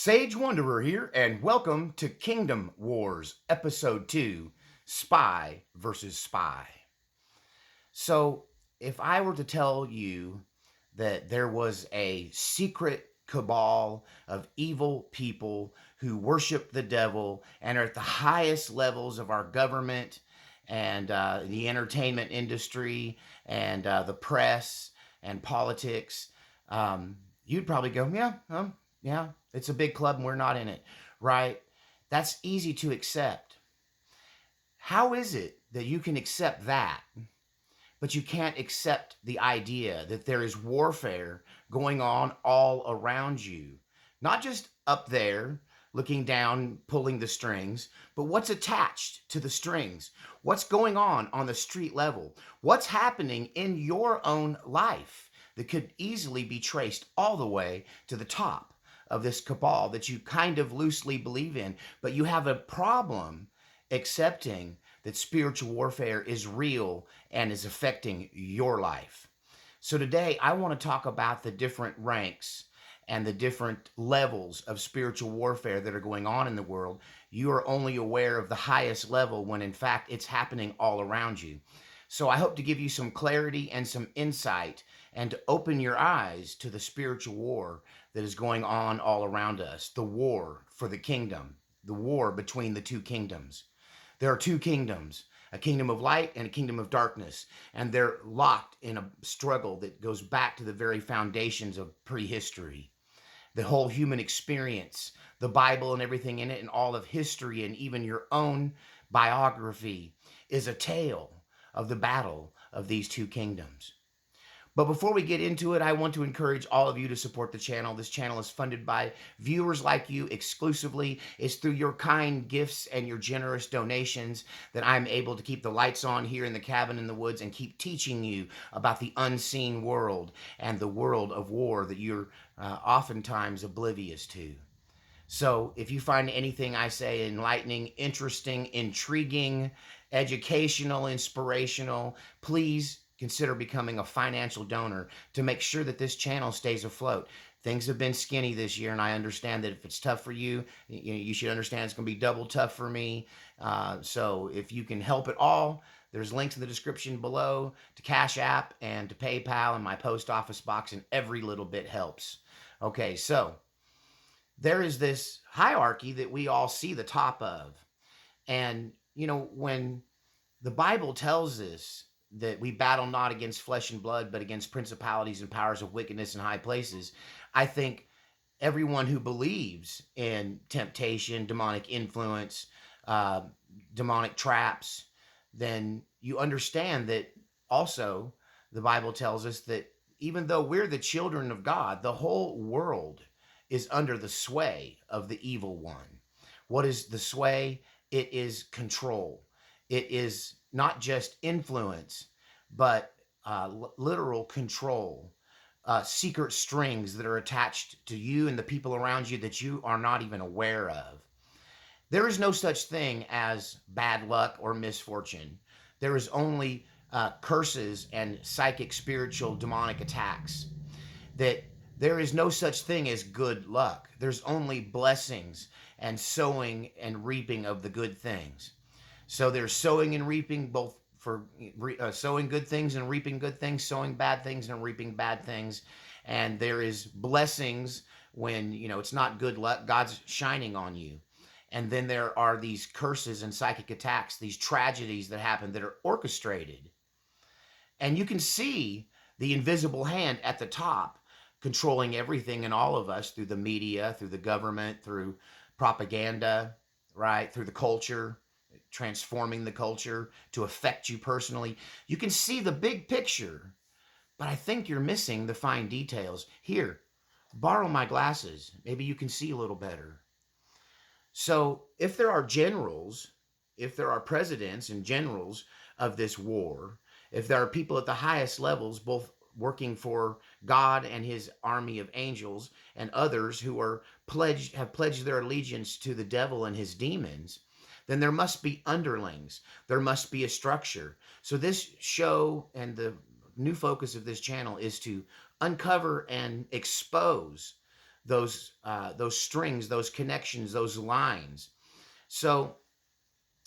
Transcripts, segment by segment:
Sage Wanderer here, and welcome to Kingdom Wars, Episode 2 Spy versus Spy. So, if I were to tell you that there was a secret cabal of evil people who worship the devil and are at the highest levels of our government and the entertainment industry and the press and politics, you'd probably go, yeah, it's a big club and we're not in it, right? That's easy to accept. How is it that you can accept that, but you can't accept the idea that there is warfare going on all around you? Not just up there, looking down, pulling the strings, but what's attached to the strings? What's going on the street level? What's happening in your own life that could easily be traced all the way to the top of this cabal that you kind of loosely believe in, but you have a problem accepting that spiritual warfare is real and is affecting your life. So today I want to talk about the different ranks and the different levels of spiritual warfare that are going on in the world. You are only aware of the highest level when in fact it's happening all around you. So I hope to give you some clarity and some insight and to open your eyes to the spiritual war that is going on all around us, the war for the kingdom, the war between the two kingdoms. There are two kingdoms, a kingdom of light and a kingdom of darkness, and they're locked in a struggle that goes back to the very foundations of prehistory. The whole human experience, the Bible and everything in it, and all of history, and even your own biography is a tale of the battle of these two kingdoms. But before we get into it, I want to encourage all of you to support the channel. This channel is funded by viewers like you exclusively. It's through your kind gifts and your generous donations that I'm able to keep the lights on here in the cabin in the woods and keep teaching you about the unseen world and the world of war that you're oftentimes oblivious to. So if you find anything I say enlightening, interesting, intriguing, educational, inspirational, please consider becoming a financial donor to make sure that this channel stays afloat. Things have been skinny this year, and I understand that if it's tough for you, you should understand it's going to be double tough for me. So if you can help at all, there's links in the description below to Cash App and to PayPal and my post office box, and every little bit helps. Okay, so there is this hierarchy that we all see the top of. And, when the Bible tells us that we battle not against flesh and blood, but against principalities and powers of wickedness in high places, I think everyone who believes in temptation, demonic influence, demonic traps, then you understand that also the Bible tells us that even though we're the children of God, the whole world is under the sway of the evil one. What is the sway? It is control. It is not just influence, but literal control, secret strings that are attached to you and the people around you that you are not even aware of. There is no such thing as bad luck or misfortune. There is only curses and psychic, spiritual, demonic attacks. That there is no such thing as good luck. There's only blessings and sowing and reaping of the good things. So there's sowing and reaping, both for sowing good things and reaping good things, sowing bad things and reaping bad things. And there is blessings when, it's not good luck. God's shining on you. And then there are these curses and psychic attacks, these tragedies that happen that are orchestrated. And you can see the invisible hand at the top controlling everything in all of us through the media, through the government, through propaganda, right? Through the culture, transforming the culture to affect you personally. You can see the big picture, but I think you're missing the fine details. Here, borrow my glasses. Maybe you can see a little better. So if there are generals, if there are presidents and generals of this war, if there are people at the highest levels, both working for God and his army of angels, and others who have pledged their allegiance to the devil and his demons, then there must be underlings. There must be a structure. So this show and the new focus of this channel is to uncover and expose those strings, those connections, those lines. So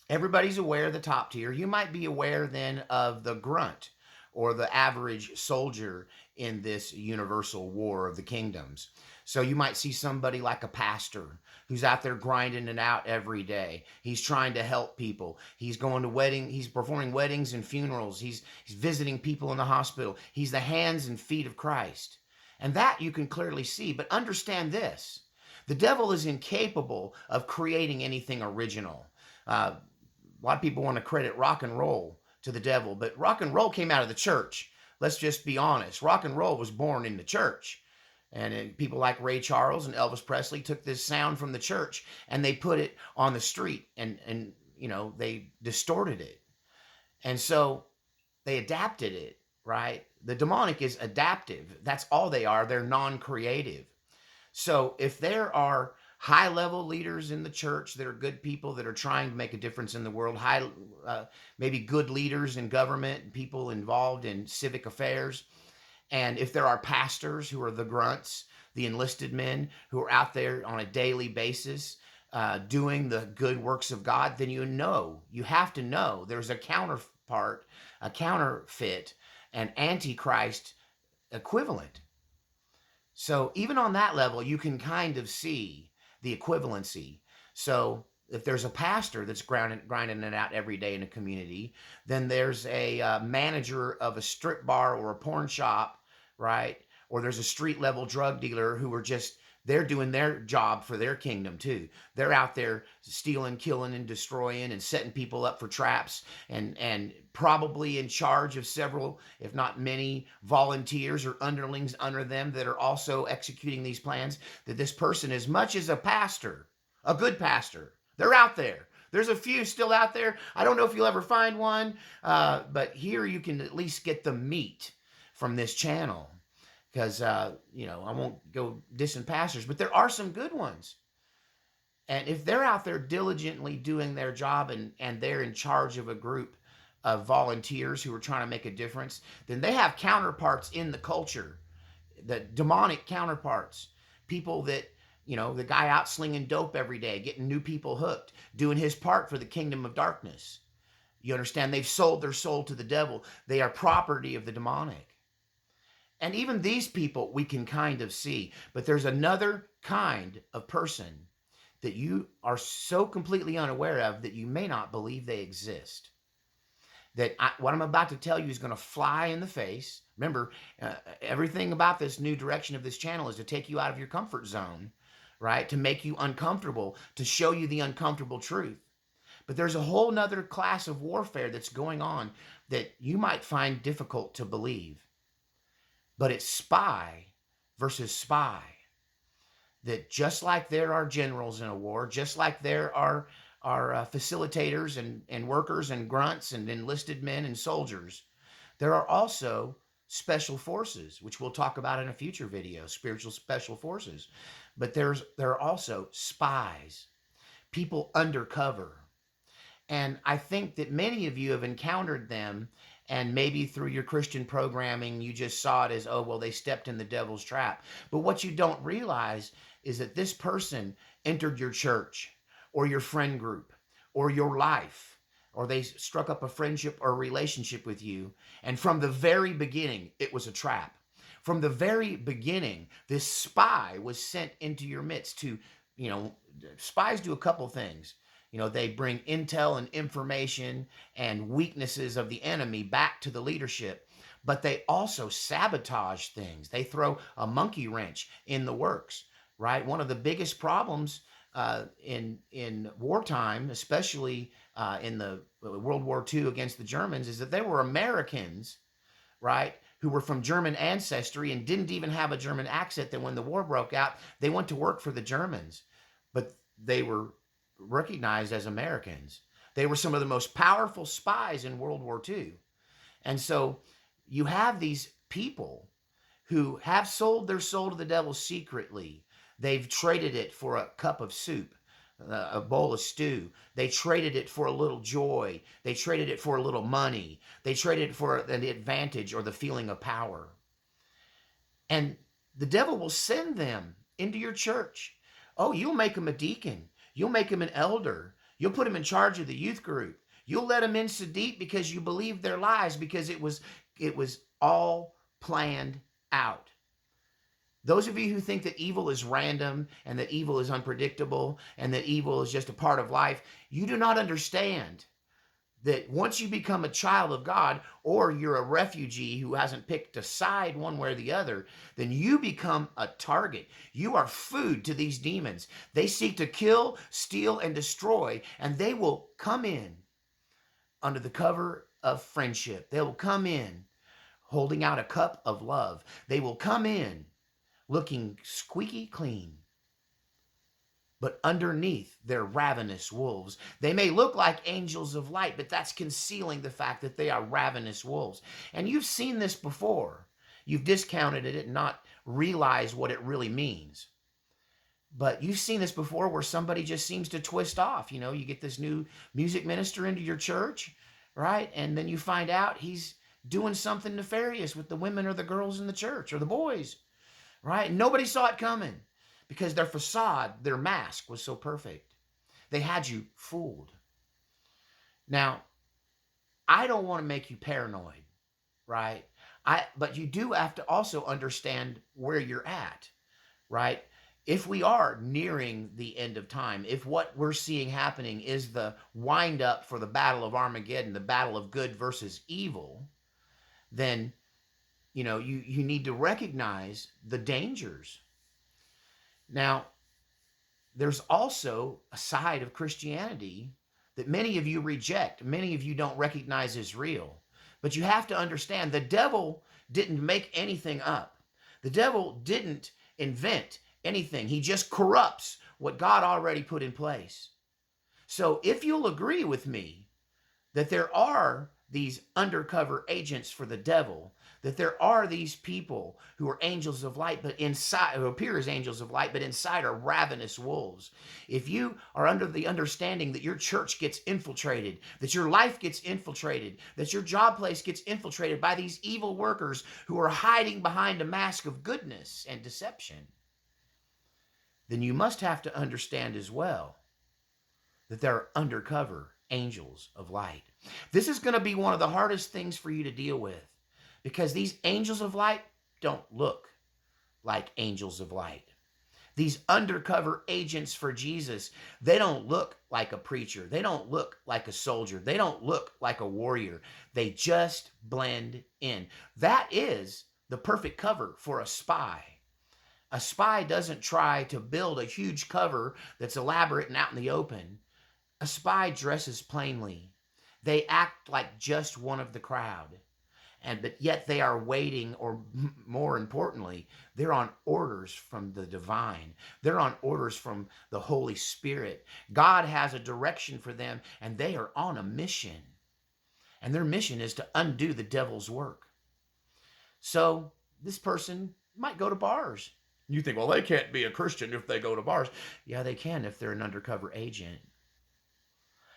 everybody's aware of the top tier. You might be aware then of the grunt or the average soldier in this universal war of the kingdoms. So you might see somebody like a pastor who's out there grinding it out every day. He's trying to help people. He's going to he's performing weddings and funerals. He's visiting people in the hospital. He's the hands and feet of Christ. And that you can clearly see, but understand this. The devil is incapable of creating anything original. A lot of people want to credit rock and roll to the devil, but rock and roll came out of the church. Let's just be honest. Rock and roll was born in the church. And people like Ray Charles and Elvis Presley took this sound from the church and they put it on the street and they distorted it. And so they adapted it, right? The demonic is adaptive. That's all they are. They're non-creative. So if there are high level leaders in the church that are good people that are trying to make a difference in the world, maybe good leaders in government, people involved in civic affairs, and if there are pastors who are the grunts, the enlisted men who are out there on a daily basis doing the good works of God, then you have to know there's a counterpart, a counterfeit, an antichrist equivalent. So even on that level, you can kind of see the equivalency. So if there's a pastor that's grinding it out every day in a community, then there's a manager of a strip bar or a porn shop, right? Or there's a street level drug dealer who are they're doing their job for their kingdom too. They're out there stealing, killing, and destroying and setting people up for traps and probably in charge of several, if not many, volunteers or underlings under them that are also executing these plans. That this person, as much as a pastor, a good pastor, they're out there. There's a few still out there. I don't know if you'll ever find one, but here you can at least get the meat from this channel. Because, I won't go dissing pastors, but there are some good ones. And if they're out there diligently doing their job and they're in charge of a group of volunteers who are trying to make a difference, then they have counterparts in the culture, the demonic counterparts, people that, the guy out slinging dope every day, getting new people hooked, doing his part for the kingdom of darkness. You understand? They've sold their soul to the devil. They are property of the demonic. And even these people we can kind of see, but there's another kind of person that you are so completely unaware of that you may not believe they exist. What I'm about to tell you is going to fly in the face. Remember, everything about this new direction of this channel is to take you out of your comfort zone, right? To make you uncomfortable, to show you the uncomfortable truth. But there's a whole nother class of warfare that's going on that you might find difficult to believe. But it's spy versus spy. That just like there are generals in a war, just like there are facilitators and workers and grunts and enlisted men and soldiers, there are also special forces, which we'll talk about in a future video, spiritual special forces. But there are also spies, people undercover. And I think that many of you have encountered them, and maybe through your Christian programming, you just saw it as, oh, well, they stepped in the devil's trap. But what you don't realize is that this person entered your church or your friend group or your life, or they struck up a friendship or a relationship with you. And from the very beginning, it was a trap. From the very beginning, this spy was sent into your midst to, spies do a couple things. They bring intel and information and weaknesses of the enemy back to the leadership, but they also sabotage things. They throw a monkey wrench in the works, right? One of the biggest problems in wartime, especially in the World War II against the Germans, is that there were Americans, right, who were from German ancestry and didn't even have a German accent. That when the war broke out, they went to work for the Germans, but they were recognized as Americans. They were some of the most powerful spies in World War II. And so you have these people who have sold their soul to the devil secretly. They've traded it for a cup of soup, a bowl of stew. They traded it for a little joy. They traded it for a little money. They traded it for the advantage or the feeling of power. And the devil will send them into your church. Oh, you'll make him a deacon. You'll make him an elder. You'll put him in charge of the youth group. You'll let him in so deep because you believe their lies, because it was all planned out. Those of you who think that evil is random and that evil is unpredictable and that evil is just a part of life, you do not understand that once you become a child of God, or you're a refugee who hasn't picked a side one way or the other, then you become a target. You are food to these demons. They seek to kill, steal, and destroy, and they will come in under the cover of friendship. They will come in holding out a cup of love. They will come in looking squeaky clean, but underneath they're ravenous wolves. They may look like angels of light, but that's concealing the fact that they are ravenous wolves. And you've seen this before. You've discounted it and not realized what it really means. But you've seen this before where somebody just seems to twist off. You know, you get this new music minister into your church, right? And then you find out he's doing something nefarious with the women or the girls in the church or the boys, right? And nobody saw it coming because their facade, their mask was so perfect. They had you fooled. Now, I don't want to make you paranoid, right? But you do have to also understand where you're at, right? If we are nearing the end of time, if what we're seeing happening is the wind up for the battle of Armageddon, the battle of good versus evil, then you need to recognize the dangers. Now, there's also a side of Christianity that many of you reject, many of you don't recognize as real. But you have to understand the devil didn't make anything up. The devil didn't invent anything. He just corrupts what God already put in place. So if you'll agree with me that there are these undercover agents for the devil, that there are these people who are angels of light, but inside, who appear as angels of light, but inside are ravenous wolves. If you are under the understanding that your church gets infiltrated, that your life gets infiltrated, that your job place gets infiltrated by these evil workers who are hiding behind a mask of goodness and deception, then you must have to understand as well that there are undercover angels of light. This is going to be one of the hardest things for you to deal with, because these angels of light don't look like angels of light. These undercover agents for Jesus, they don't look like a preacher. They don't look like a soldier. They don't look like a warrior. They just blend in. That is the perfect cover for a spy. A spy doesn't try to build a huge cover that's elaborate and out in the open. A spy dresses plainly. They act like just one of the crowd. But yet they are waiting, or more importantly, they're on orders from the divine. They're on orders from the Holy Spirit. God has a direction for them, and they are on a mission. And their mission is to undo the devil's work. So this person might go to bars. You think, well, they can't be a Christian if they go to bars. Yeah, they can if they're an undercover agent.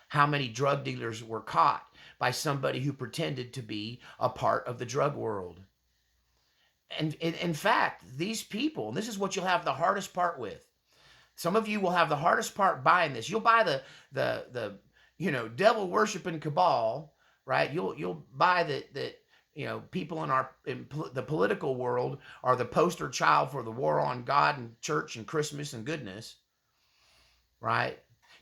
How many drug dealers were caught by somebody who pretended to be a part of the drug world? And in fact, these people, and this is what you'll have the hardest part with. Some of you will have the hardest part buying this. You'll buy the devil worshiping cabal, right? You'll buy that people in the political world are the poster child for the war on God and church and Christmas and goodness, right?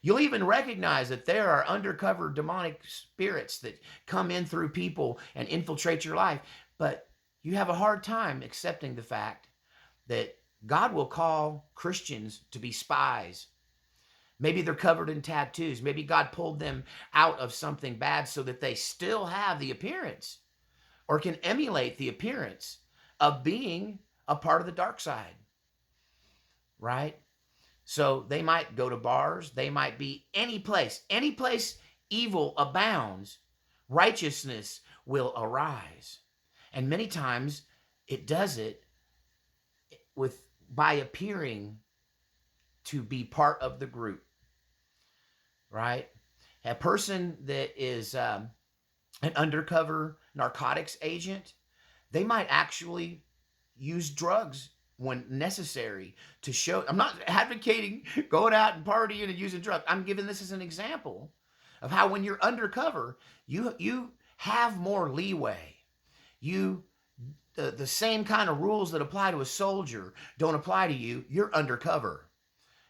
You'll even recognize that there are undercover demonic spirits that come in through people and infiltrate your life. But you have a hard time accepting the fact that God will call Christians to be spies. Maybe they're covered in tattoos. Maybe God pulled them out of something bad so that they still have the appearance, or can emulate the appearance of being a part of the dark side, right? So they might go to bars. They might be any place evil abounds, righteousness will arise. And many times it does it by appearing to be part of the group, right? A person that is an undercover narcotics agent, they might actually use drugs when necessary to show. I'm not advocating going out and partying and using drugs. I'm giving this as an example of how when you're undercover, you have more leeway. You the same kind of rules that apply to a soldier don't apply to you. You're undercover,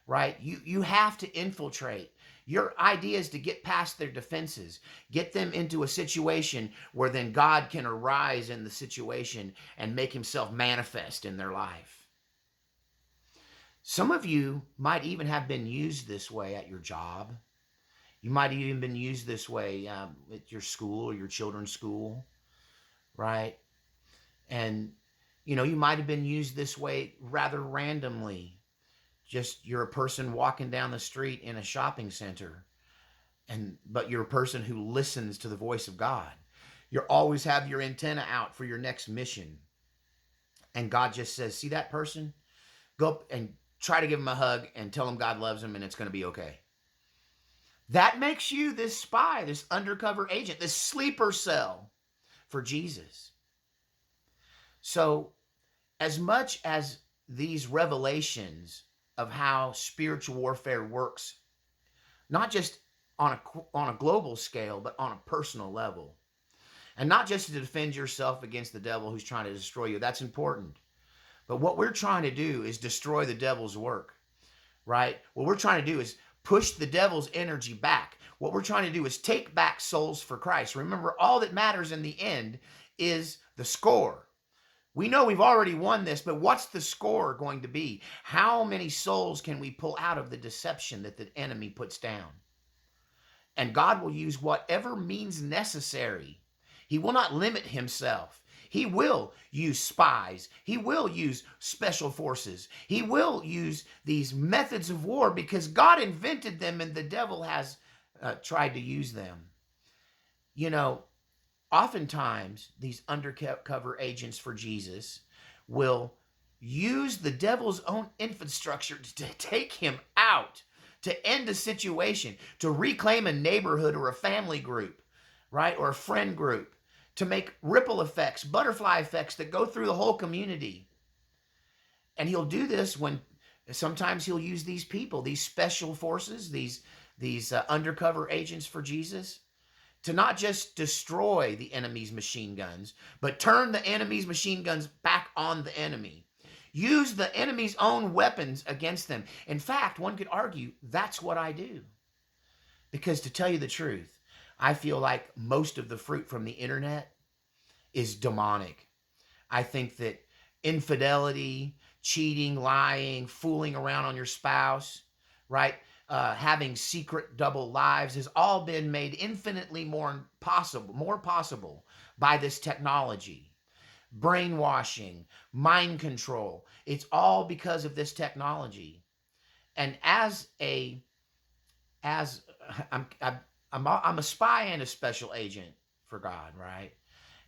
right? You have to infiltrate. Your idea is to get past their defenses, get them into a situation where then God can arise in the situation and make himself manifest in their life. Some of you might even have been used this way at your job. You might have even been used this way at your school or your children's school, right? And, you might have been used this way rather randomly. Just you're a person walking down the street in a shopping center, but you're a person who listens to the voice of God. You always have your antenna out for your next mission. And God just says, see that person? Go up and try to give him a hug and tell him God loves him and it's going to be okay. That makes you this spy, this undercover agent, this sleeper cell for Jesus. So as much as these revelations of how spiritual warfare works, not just on a global scale, but on a personal level, and not just to defend yourself against the devil who's trying to destroy you, that's important. But what we're trying to do is destroy the devil's work, right? What we're trying to do is push the devil's energy back. What we're trying to do is take back souls for Christ. Remember, all that matters in the end is the score. We know we've already won this, but what's the score going to be? How many souls can we pull out of the deception that the enemy puts down? And God will use whatever means necessary. He will not limit himself. He will use spies. He will use special forces. He will use these methods of war because God invented them and the devil has tried to use them. Oftentimes, these undercover agents for Jesus will use the devil's own infrastructure to take him out, to end a situation, to reclaim a neighborhood or a family group, right? Or a friend group, to make ripple effects, butterfly effects that go through the whole community. And he'll do this when sometimes he'll use these people, these special forces, these undercover agents for Jesus, to not just destroy the enemy's machine guns, but turn the enemy's machine guns back on the enemy. Use the enemy's own weapons against them. In fact, one could argue that's what I do. Because to tell you the truth, I feel like most of the fruit from the internet is demonic. I think that infidelity, cheating, lying, fooling around on your spouse, right? Having secret double lives has all been made infinitely more possible by this technology. Brainwashing, mind control, it's all because of this technology. And as I'm a spy and a special agent for God, right?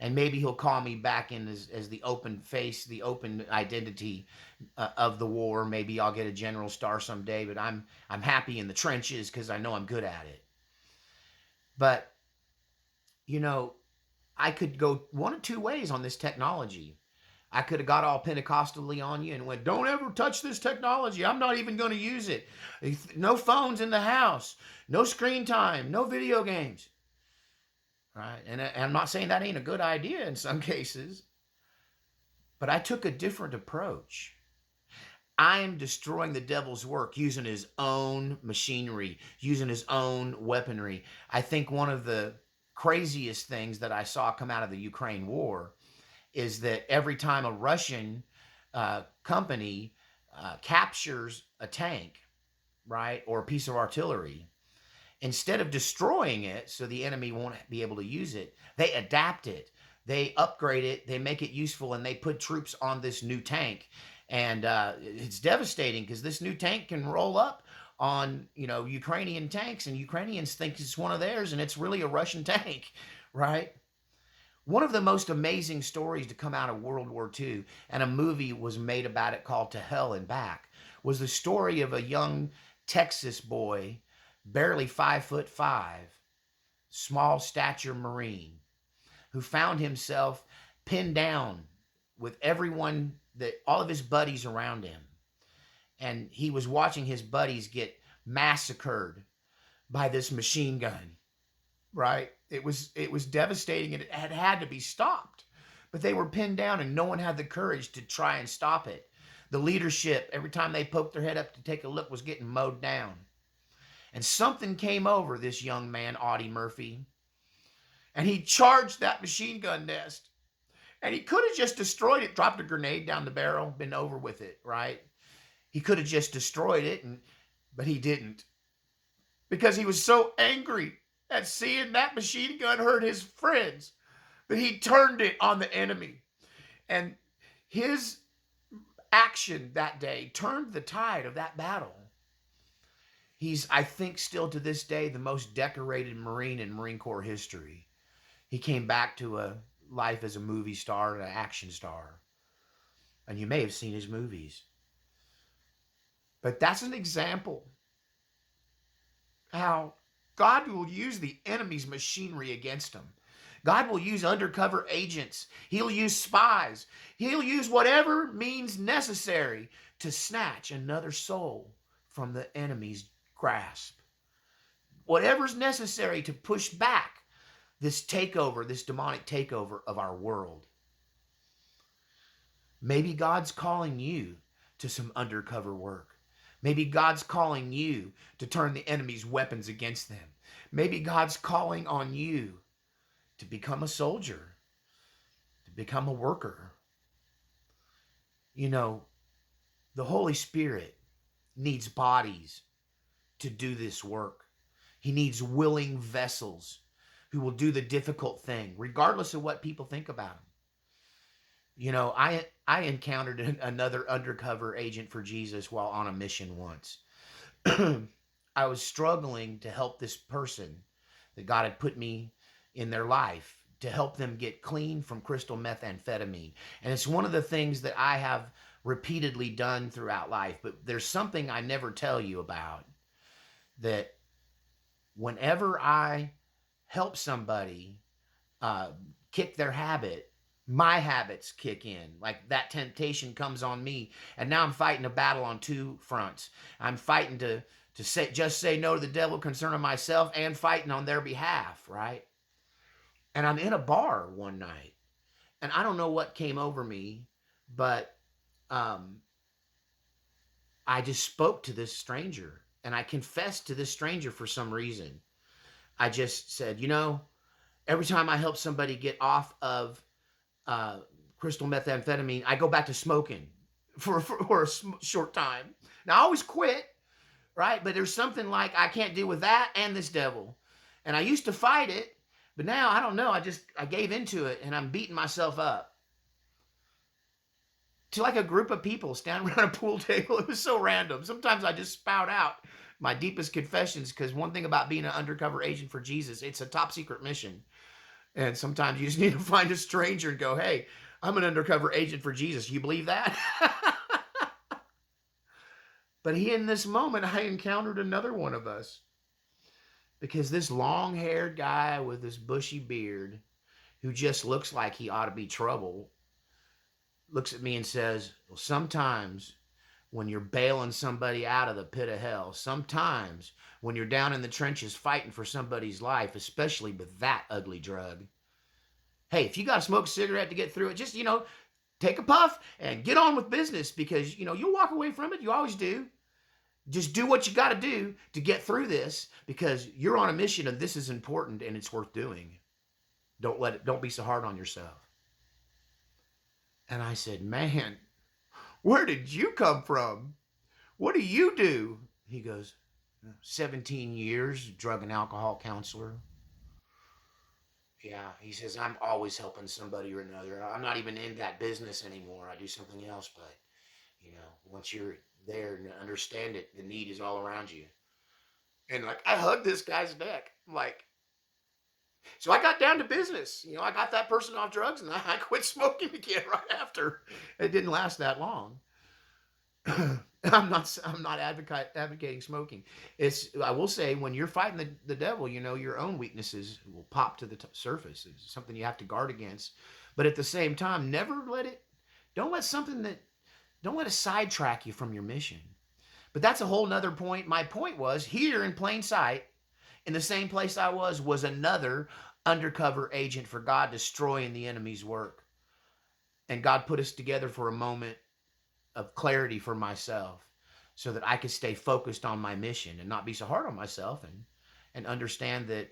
And maybe he'll call me back in as the open face, the open identity of the war. Maybe I'll get a general star someday, but I'm happy in the trenches because I know I'm good at it. But, I could go one of two ways on this technology. I could have got all Pentecostally on you and went, don't ever touch this technology. I'm not even going to use it. No phones in the house, no screen time, no video games. Right? And I'm not saying that ain't a good idea in some cases, but I took a different approach. I'm destroying the devil's work using his own machinery, using his own weaponry. I think one of the craziest things that I saw come out of the Ukraine war is that every time a Russian company captures a tank, right, or a piece of artillery, instead of destroying it so the enemy won't be able to use it, they adapt it, they upgrade it, they make it useful, and they put troops on this new tank. And it's devastating because this new tank can roll up on Ukrainian tanks, and Ukrainians think it's one of theirs, and it's really a Russian tank, right? One of the most amazing stories to come out of World War II, and a movie was made about it called To Hell and Back, was the story of a young Texas boy, barely 5'5", small stature Marine, who found himself pinned down with everyone all of his buddies around him, and he was watching his buddies get massacred by this machine gun. Right? It was devastating, and it had to be stopped. But they were pinned down, and no one had the courage to try and stop it. The leadership, every time they poked their head up to take a look, was getting mowed down. And something came over this young man, Audie Murphy, and he charged that machine gun nest. And he could have just destroyed it, dropped a grenade down the barrel, been over with it, right? He could have just destroyed it, but he didn't. Because he was so angry at seeing that machine gun hurt his friends that he turned it on the enemy. And his action that day turned the tide of that battle. He's, I think, still to this day, the most decorated Marine in Marine Corps history. He came back to a life as a movie star and an action star. And you may have seen his movies. But that's an example how God will use the enemy's machinery against them. God will use undercover agents. He'll use spies. He'll use whatever means necessary to snatch another soul from the enemy's grasp. Whatever's necessary to push back this takeover, this demonic takeover of our world. Maybe God's calling you to some undercover work. Maybe God's calling you to turn the enemy's weapons against them. Maybe God's calling on you to become a soldier, to become a worker. You know, the Holy Spirit needs bodies to do this work. He needs willing vessels who will do the difficult thing, regardless of what people think about him. You know, I encountered another undercover agent for Jesus while on a mission once. I was struggling to help this person that God had put me in their life to help them get clean from crystal methamphetamine. And it's one of the things that I have repeatedly done throughout life, but there's something I never tell you about, that whenever I help somebody kick their habit, my habits kick in. Like that temptation comes on me, and now I'm fighting a battle on two fronts. I'm fighting to say no to the devil concerning myself, and fighting on their behalf, right? And I'm in a bar one night, and I don't know what came over me, but I just spoke to this stranger, and I confessed to this stranger for some reason. I just said, you know, every time I help somebody get off of crystal methamphetamine, I go back to smoking for a short time. Now, I always quit, right? But there's something like I can't deal with that and this devil. And I used to fight it, but now I don't know. I gave into it, and I'm beating myself up. To like a group of people standing around a pool table. It was so random. Sometimes I just spout out my deepest confessions, because one thing about being an undercover agent for Jesus, it's a top secret mission. And sometimes you just need to find a stranger and go, hey, I'm an undercover agent for Jesus. You believe that? But in this moment, I encountered another one of us. Because this long-haired guy with this bushy beard, who just looks like he ought to be trouble, looks at me and says, well, sometimes when you're bailing somebody out of the pit of hell, sometimes when you're down in the trenches fighting for somebody's life, especially with that ugly drug, hey, if you got to smoke a cigarette to get through it, just, take a puff and get on with business, because, you'll walk away from it. You always do. Just do what you got to do to get through this, because you're on a mission and this is important and it's worth doing. Don't be so hard on yourself. And I said, man, where did you come from? What do you do? He goes, 17 years, drug and alcohol counselor. Yeah, he says, I'm always helping somebody or another. I'm not even in that business anymore. I do something else, but, once you're there and understand it, the need is all around you. And I hugged this guy's neck. So I got down to business. I got that person off drugs, and I quit smoking again right after. It didn't last that long. I'm not advocating smoking. I will say, when you're fighting the devil, your own weaknesses will pop to the surface. It's something you have to guard against. But at the same time, never let it Don't let don't let it sidetrack you from your mission. But that's a whole nother point. My point was here in plain sight, in the same place I was another undercover agent for God destroying the enemy's work. And God put us together for a moment of clarity for myself so that I could stay focused on my mission and not be so hard on myself and understand that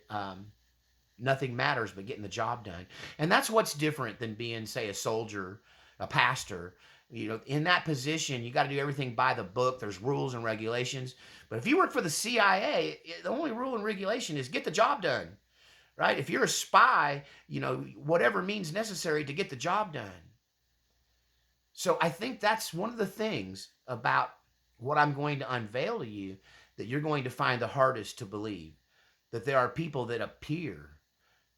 nothing matters but getting the job done. And that's what's different than being, say, a soldier, a pastor. You know, in that position, you got to do everything by the book. There's rules and regulations. But if you work for the CIA, the only rule and regulation is get the job done, right? If you're a spy, you know, whatever means necessary to get the job done. So I think that's one of the things about what I'm going to unveil to you that you're going to find the hardest to believe, that there are people that appear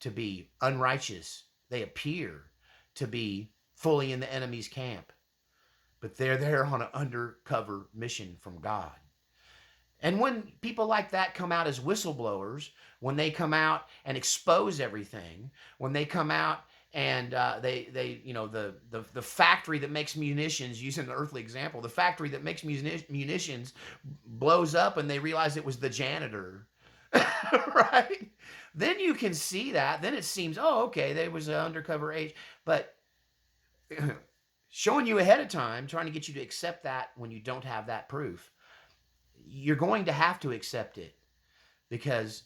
to be unrighteous. They appear to be fully in the enemy's camp, but they're there on an undercover mission from God. And when people like that come out as whistleblowers, when they come out and expose everything, when they come out and they you know, the factory that makes munitions, using an earthly example, the factory that makes munitions blows up and they realize it was the janitor, right? Then you can see that. Then it seems, oh, okay, there was an undercover agent. But showing you ahead of time, trying to get you to accept that when you don't have that proof, you're going to have to accept it because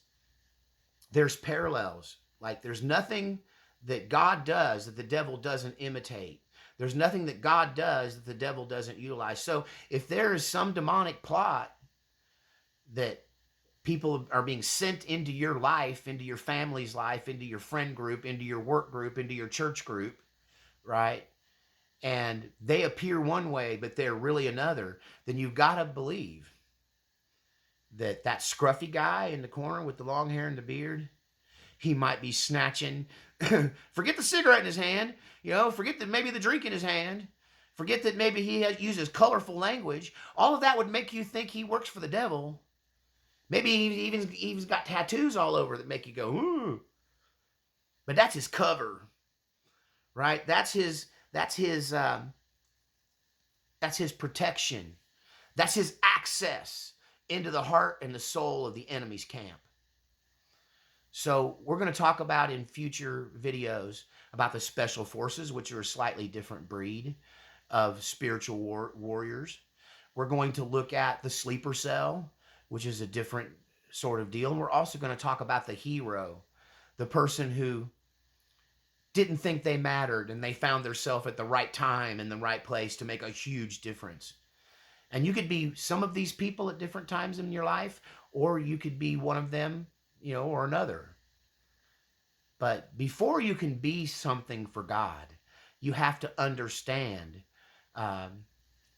there's parallels. Like there's nothing that God does that the devil doesn't imitate. There's nothing that God does that the devil doesn't utilize. So if there is some demonic plot that people are being sent into your life, into your family's life, into your friend group, into your work group, into your church group, right? And they appear one way, but they're really another, then you've got to believe that that scruffy guy in the corner with the long hair and the beard, he might be snatching, forget the cigarette in his hand, you know, forget that maybe the drink in his hand, forget that maybe he uses colorful language. All of that would make you think he works for the devil. Maybe he's got tattoos all over that make you go, ooh. But that's his cover, right? That's his protection. That's his access into the heart and the soul of the enemy's camp. So we're going to talk about in future videos about the special forces, which are a slightly different breed of spiritual warriors. We're going to look at the sleeper cell, which is a different sort of deal. And we're also going to talk about the hero, the person who didn't think they mattered and they found themselves at the right time in the right place to make a huge difference. And you could be some of these people at different times in your life, or you could be one of them, you know, or another. But before you can be something for God, you have to understand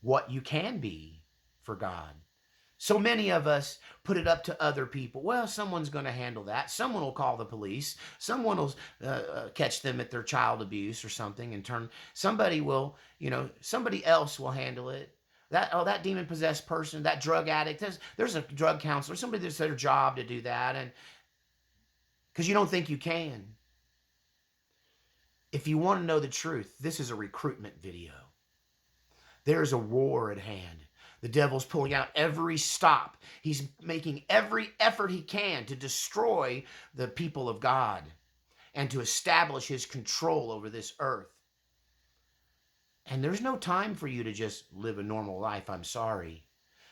what you can be for God. So many of us put it up to other people. Well, someone's going to handle that. Someone will call the police. Someone will catch them at their child abuse or something and somebody will, you know, somebody else will handle it. That demon-possessed person, that drug addict, there's a drug counselor, somebody that's their job to do that, and because you don't think you can. If you want to know the truth, this is a recruitment video. There's a war at hand. The devil's pulling out every stop. He's making every effort he can to destroy the people of God and to establish his control over this earth. And there's no time for you to just live a normal life, I'm sorry.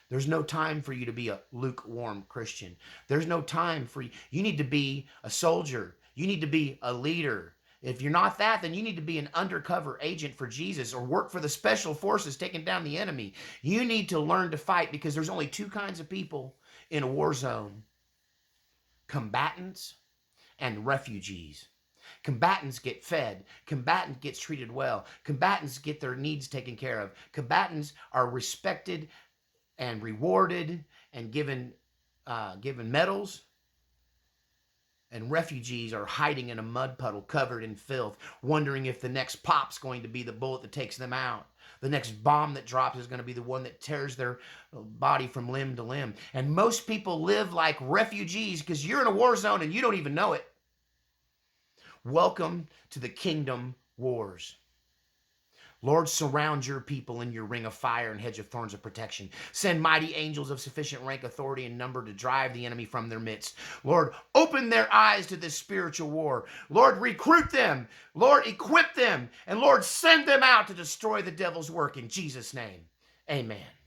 There's no time for you to be a lukewarm Christian. There's no time for you. You need to be a soldier. You need to be a leader. If you're not that, then you need to be an undercover agent for Jesus or work for the special forces taking down the enemy. You need to learn to fight because there's only two kinds of people in a war zone: combatants and refugees. Combatants get fed. Combatant gets treated well. Combatants get their needs taken care of. Combatants are respected and rewarded and given medals. And refugees are hiding in a mud puddle covered in filth, wondering if the next pop's going to be the bullet that takes them out. The next bomb that drops is going to be the one that tears their body from limb to limb. And most people live like refugees because you're in a war zone and you don't even know it. Welcome to the kingdom wars. Lord, surround your people in your ring of fire and hedge of thorns of protection. Send mighty angels of sufficient rank, authority, and number to drive the enemy from their midst. Lord, open their eyes to this spiritual war. Lord, recruit them. Lord, equip them. And Lord, send them out to destroy the devil's work in Jesus' name. Amen.